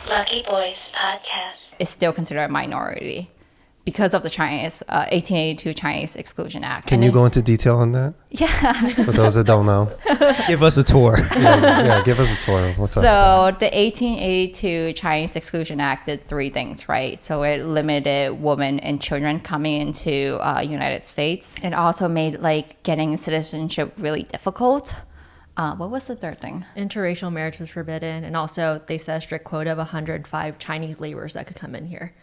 Lucky Boys Podcast. Is still considered a minority because of the 1882 Chinese Exclusion Act. Can you go into detail on that? Yeah. For those that don't know. Give us a tour. Yeah, give us a tour. What's up? So the 1882 Chinese Exclusion Act did three things, right? So it limited women and children coming into United States. It also made like getting citizenship really difficult. What was the third thing? Interracial marriage was forbidden, and also they set a strict quota of 105 Chinese laborers that could come in here.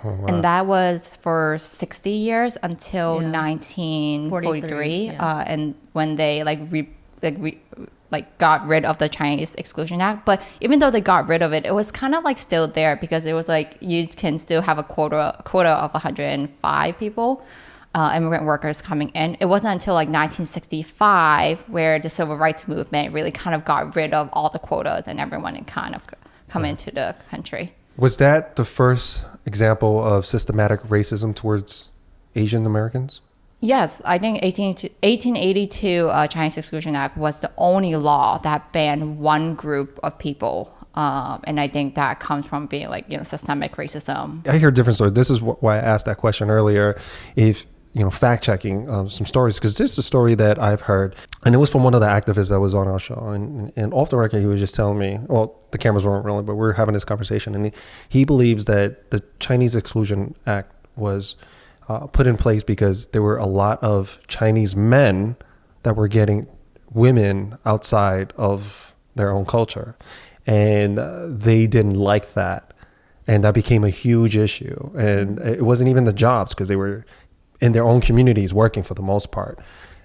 Oh, wow. And that was for 60 years until Yeah. 1943, yeah. and when they got rid of the Chinese Exclusion Act. But even though they got rid of it, it was kind of like still there because it was like you can still have a quota of 105 people. Immigrant workers coming in. It wasn't until like 1965 where the civil rights movement really kind of got rid of all the quotas and everyone had kind of come into the country. Was that the first example of systematic racism towards Asian Americans? Yes, I think 1882 Chinese Exclusion Act was the only law that banned one group of people. And I think that comes from being like, systemic racism. I hear different stories. This is why I asked that question earlier. If fact checking some stories, because this is a story that I've heard, and it was from one of the activists that was on our show. And off the record, he was just telling me, well, the cameras weren't rolling, but we were having this conversation, and he believes that the Chinese Exclusion Act was put in place because there were a lot of Chinese men that were getting women outside of their own culture, and they didn't like that, and that became a huge issue. And it wasn't even the jobs, because they were in their own communities working for the most part.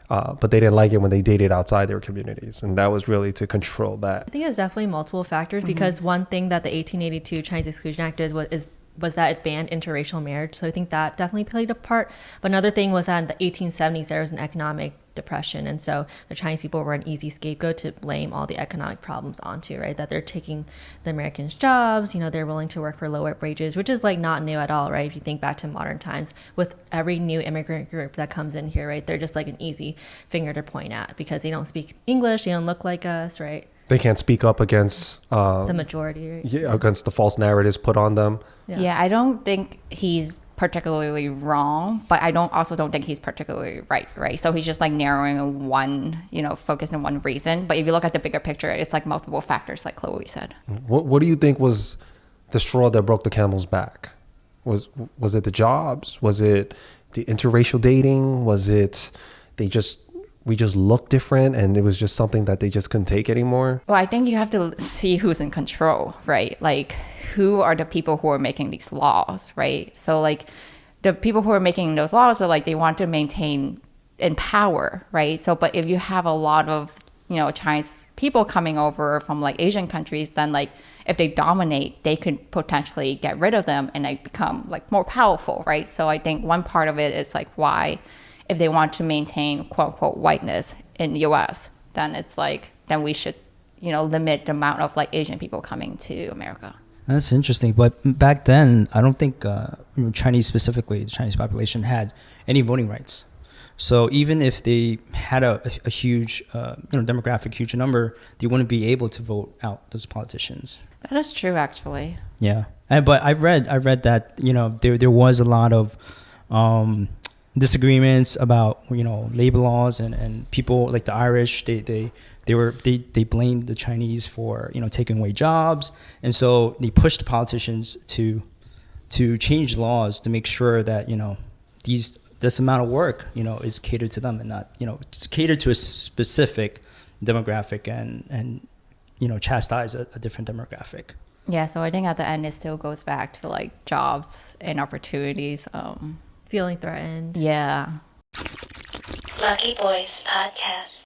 But they didn't like it when they dated outside their communities. And that was really to control that. I think it's definitely multiple factors because one thing that the 1882 Chinese Exclusion Act did was that it banned interracial marriage. So I think that definitely played a part. But another thing was that in the 1870s, there was an economic depression. And so the Chinese people were an easy scapegoat to blame all the economic problems onto, right? That they're taking the Americans' jobs, they're willing to work for lower wages, which is like not new at all, right? If you think back to modern times, with every new immigrant group that comes in here, right? They're just like an easy finger to point at because they don't speak English, they don't look like us, right? They can't speak up against the majority, right? Yeah, against the false narratives put on them. Yeah, I don't think he's particularly wrong, but I also don't think he's particularly right? So he's just like narrowing one, focused on one reason. But if you look at the bigger picture, it's like multiple factors, like Chloe said. What do you think was the straw that broke the camel's back? Was it the jobs? Was it the interracial dating? Was it we just look different and it was just something that they just couldn't take anymore? Well, I think you have to see who's in control, right? Like, who are the people who are making these laws, right? So like the people who are making those laws are like, they want to maintain in power, right? So, but if you have a lot of, Chinese people coming over from like Asian countries, then like if they dominate, they could potentially get rid of them and like become like more powerful, right? So I think one part of it is like why, if they want to maintain quote unquote whiteness in the US, then it's like, then we should, limit the amount of like Asian people coming to America. That's interesting. But back then, I don't think Chinese specifically, the Chinese population had any voting rights. So even if they had a huge, demographic, huge number, they wouldn't be able to vote out those politicians. That is true, actually. Yeah. But I read that, there was a lot of disagreements about, labor laws and people like the Irish, they blamed the Chinese for, taking away jobs. And so they pushed the politicians to change laws to make sure that, this amount of work, is catered to them and not, it's catered to a specific demographic and chastise a different demographic. Yeah, so I think at the end it still goes back to like jobs and opportunities. Feeling threatened. Yeah. Lucky Boys Podcast.